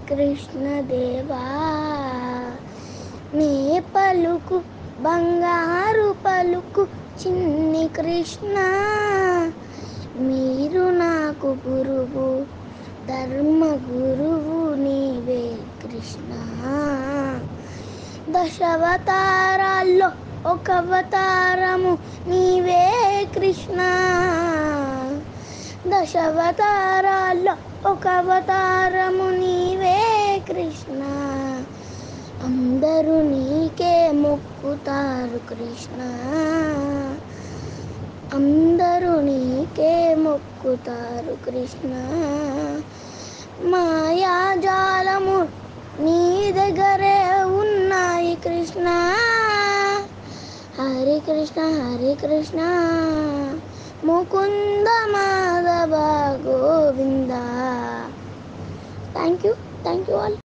కృష్ణదేవా నీ పలుకు బంగారు పలుకు చిన్ని కృష్ణ మీరు నాకు గురువు ధర్మ గురువు నీవే కృష్ణ దశావతారాల్లో ఒక అవతారము నీవే కృష్ణ దశావతారాల్లో ఒక అవతారము నీవే కృష్ణ అందరూ నీకే మొక్కుతారు కృష్ణ అందరూ నీకే మొక్కుతారు కృష్ణ మాయాజాలము నీ దగ్గరే ఉన్నాయి Krishna Hari Krishna Mukunda Madhava Govinda thank you all